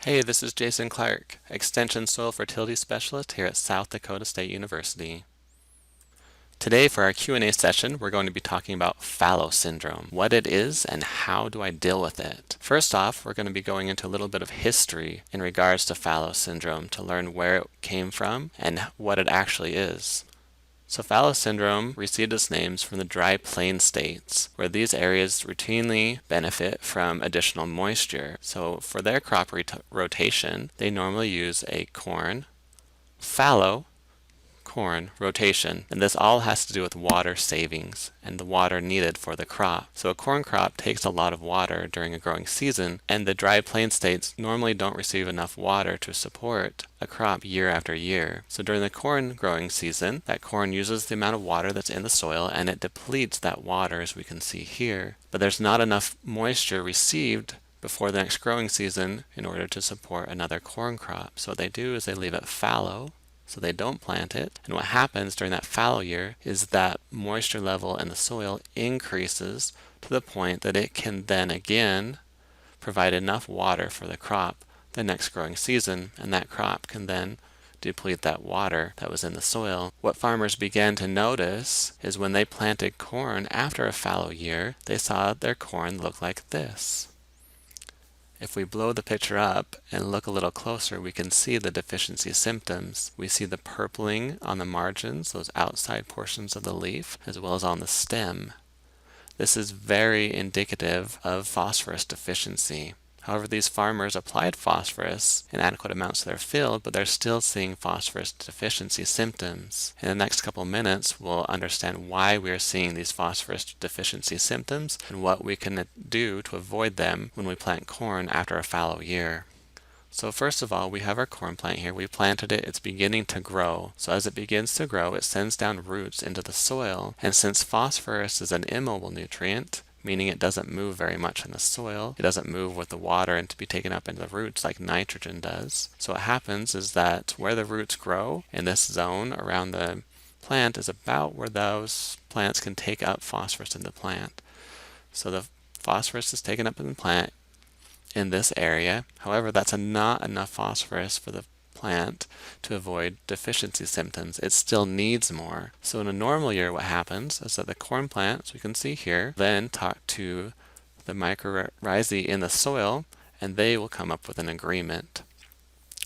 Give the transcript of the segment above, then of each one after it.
Hey, this is Jason Clark, Extension Soil Fertility Specialist here at South Dakota State University. Today for our Q&A session, we're going to be talking about Fallow Syndrome, what it is and how do I deal with it. First off, we're going to be going into a little bit of history in regards to Fallow Syndrome to learn where it came from and what it actually is. So Fallow syndrome received its names from the dry plain states, where these areas routinely benefit from additional moisture. So for their crop rotation, they normally use a corn, fallow, corn rotation, and this all has to do with water savings and the water needed for the crop. So a corn crop takes a lot of water during a growing season, and the dry plain states normally don't receive enough water to support a crop year after year. So during the corn growing season, that corn uses the amount of water that's in the soil and it depletes that water, as we can see here. But there's not enough moisture received before the next growing season in order to support another corn crop. So what they do is they leave it fallow, so they don't plant it. And what happens during that fallow year is that moisture level in the soil increases to the point that it can then again provide enough water for the crop the next growing season, and that crop can then deplete that water that was in the soil. What farmers began to notice is when they planted corn after a fallow year, they saw their corn look like this. If we blow the picture up and look a little closer, we can see the deficiency symptoms. We see the purpling on the margins, those outside portions of the leaf, as well as on the stem. This is very indicative of phosphorus deficiency. However, these farmers applied phosphorus in adequate amounts to their field, but they're still seeing phosphorus deficiency symptoms. In the next couple minutes, we'll understand why we are seeing these phosphorus deficiency symptoms and what we can do to avoid them when we plant corn after a fallow year. So first of all, we have our corn plant here. We planted it, it's beginning to grow. So as it begins to grow, it sends down roots into the soil. And since phosphorus is an immobile nutrient, meaning it doesn't move very much in the soil, it doesn't move with the water and to be taken up into the roots like nitrogen does. So what happens is that where the roots grow in this zone around the plant is about where those plants can take up phosphorus in the plant. So the phosphorus is taken up in the plant in this area. However, that's not enough phosphorus for the plant to avoid deficiency symptoms. It still needs more. So in a normal year, what happens is that the corn plant, as we can see here, then talk to the mycorrhizae in the soil, and they will come up with an agreement.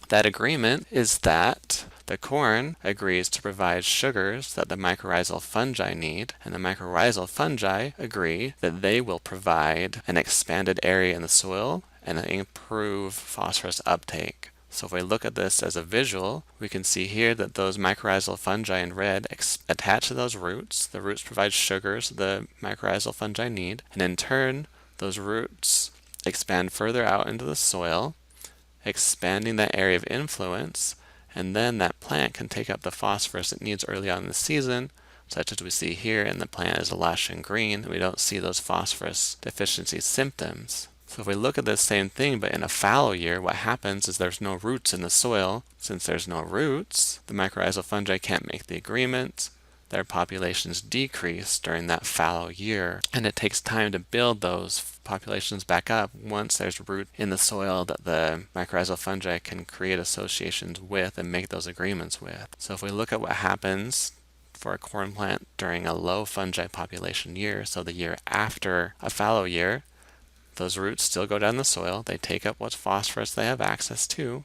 That agreement is that the corn agrees to provide sugars that the mycorrhizal fungi need, and the mycorrhizal fungi agree that they will provide an expanded area in the soil and improve phosphorus uptake. So if we look at this as a visual, we can see here that those mycorrhizal fungi in red attach to those roots. The roots provide sugars the mycorrhizal fungi need, and in turn, those roots expand further out into the soil, expanding that area of influence, and then that plant can take up the phosphorus it needs early on in the season, such as we see here, and the plant is lush and green, and we don't see those phosphorus deficiency symptoms. So if we look at this same thing, but in a fallow year, what happens is there's no roots in the soil. Since there's no roots, the mycorrhizal fungi can't make the agreement. Their populations decrease during that fallow year, and it takes time to build those populations back up once there's root in the soil that the mycorrhizal fungi can create associations with and make those agreements with. So if we look at what happens for a corn plant during a low fungi population year, so the year after a fallow year, those roots still go down the soil. They take up what phosphorus they have access to.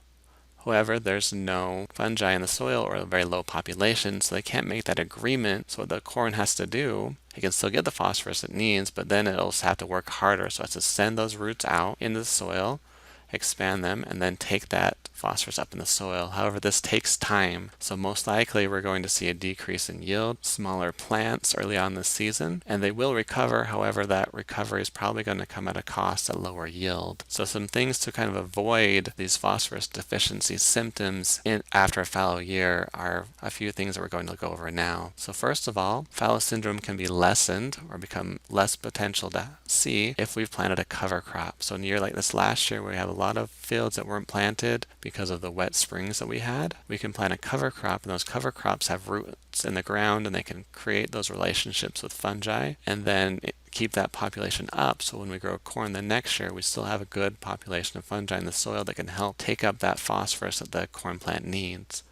However, there's no fungi in the soil or a very low population, so they can't make that agreement. So what the corn has to do, it can still get the phosphorus it needs, but then it'll have to work harder. So it has to send those roots out into the soil, expand them, and then take that phosphorus up in the soil. However, this takes time, so most likely we're going to see a decrease in yield, smaller plants early on this season, and they will recover. However, that recovery is probably going to come at a cost at lower yield. So some things to kind of avoid these phosphorus deficiency symptoms after a fallow year are a few things that we're going to go over now. So first of all, fallow syndrome can be lessened or become less potential to see if we've planted a cover crop. So in a year like this last year, where we have a lot of fields that weren't planted because of the wet springs that we had. We can plant a cover crop, and those cover crops have roots in the ground, and they can create those relationships with fungi, and then keep that population up, so when we grow corn the next year, we still have a good population of fungi in the soil that can help take up that phosphorus that the corn plant needs.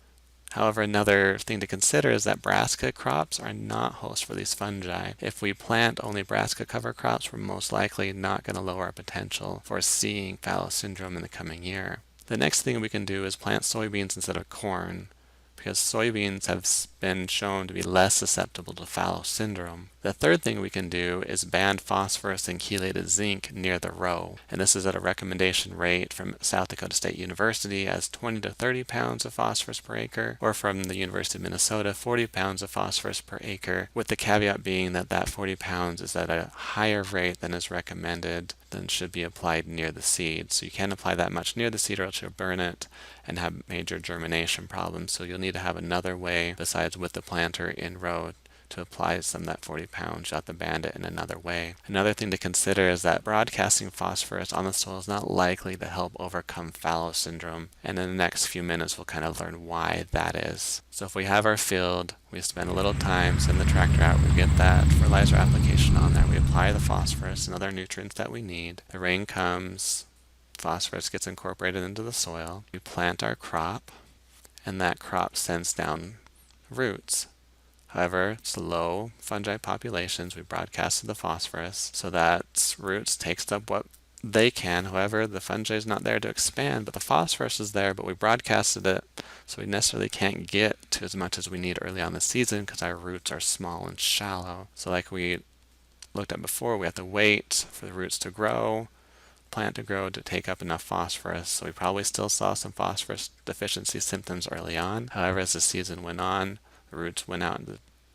However, another thing to consider is that brassica crops are not hosts for these fungi. If we plant only brassica cover crops, we're most likely not going to lower our potential for seeing fallow syndrome in the coming year. The next thing we can do is plant soybeans instead of corn, because soybeans have been shown to be less susceptible to fallow syndrome. The third thing we can do is band phosphorus and chelated zinc near the row, and this is at a recommendation rate from South Dakota State University as 20 to 30 pounds of phosphorus per acre, or from the University of Minnesota 40 pounds of phosphorus per acre, with the caveat being that that 40 pounds is at a higher rate than is recommended than should be applied near the seed. So you can't apply that much near the seed or else you'll burn it and have major germination problems. So you'll need to have another way besides with the planter in row to apply some of that 40 pounds. You'll have to band it in another way. Another thing to consider is that broadcasting phosphorus on the soil is not likely to help overcome fallow syndrome. And in the next few minutes, we'll kind of learn why that is. So if we have our field, we spend a little time, send the tractor out, we get that fertilizer application on there, we apply the phosphorus and other nutrients that we need. The rain comes, phosphorus gets incorporated into the soil. We plant our crop, and that crop sends down roots. However, it's low fungi populations. We broadcasted the phosphorus, so that roots takes up what they can. However, the fungi is not there to expand, but the phosphorus is there, but we broadcasted it, so we necessarily can't get to as much as we need early on in the season because our roots are small and shallow. So like we looked at before, we have to wait for the roots to grow, plant to grow to take up enough phosphorus. So we probably still saw some phosphorus deficiency symptoms early on. However, as the season went on, the roots went out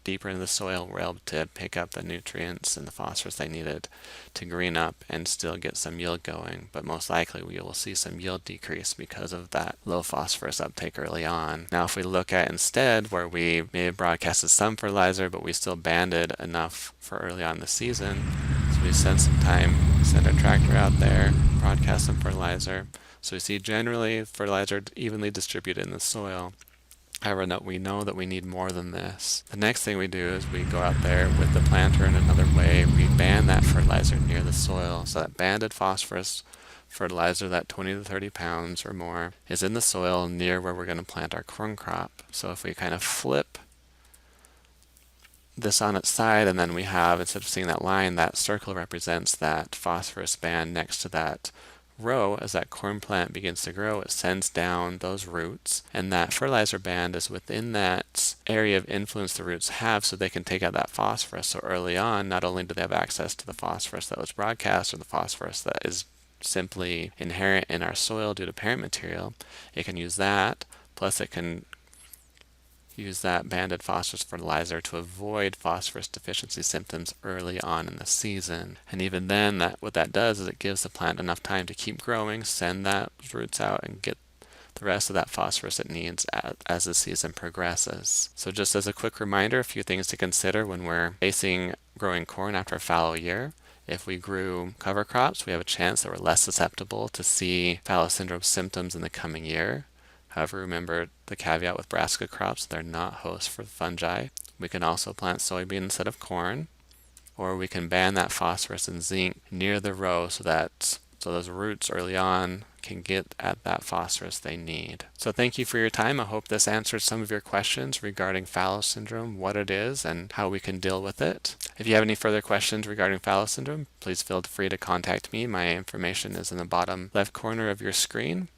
deeper into the soil, were able to pick up the nutrients and the phosphorus they needed to green up and still get some yield going. But most likely we will see some yield decrease because of that low phosphorus uptake early on. Now if we look at instead where we may have broadcasted some fertilizer but we still banded enough for early on in the season, so we spend some time, send our tractor out there, broadcast some fertilizer. So we see generally fertilizer evenly distributed in the soil. However, we know that we need more than this. The next thing we do is we go out there with the planter in another way. We band that fertilizer near the soil. So that banded phosphorus fertilizer, that 20 to 30 pounds or more, is in the soil near where we're going to plant our corn crop. So if we kind of flip this on its side, and then we have, instead of seeing that line, that circle represents that phosphorus band next to that row. As that corn plant begins to grow, it sends down those roots, and that fertilizer band is within that area of influence the roots have, so they can take out that phosphorus. So early on, not only do they have access to the phosphorus that was broadcast or the phosphorus that is simply inherent in our soil due to parent material, it can use that, plus it can use that banded phosphorus fertilizer to avoid phosphorus deficiency symptoms early on in the season. And even then, what that does is it gives the plant enough time to keep growing, send that roots out, and get the rest of that phosphorus it needs as the season progresses. So just as a quick reminder, a few things to consider when we're facing growing corn after a fallow year. If we grew cover crops, we have a chance that we're less susceptible to see fallow syndrome symptoms in the coming year. However, remember the caveat with brassica crops, they're not hosts for fungi. We can also plant soybean instead of corn, or we can band that phosphorus and zinc near the row so those roots early on can get at that phosphorus they need. So thank you for your time. I hope this answers some of your questions regarding fallow syndrome, what it is, and how we can deal with it. If you have any further questions regarding fallow syndrome, please feel free to contact me. My information is in the bottom left corner of your screen.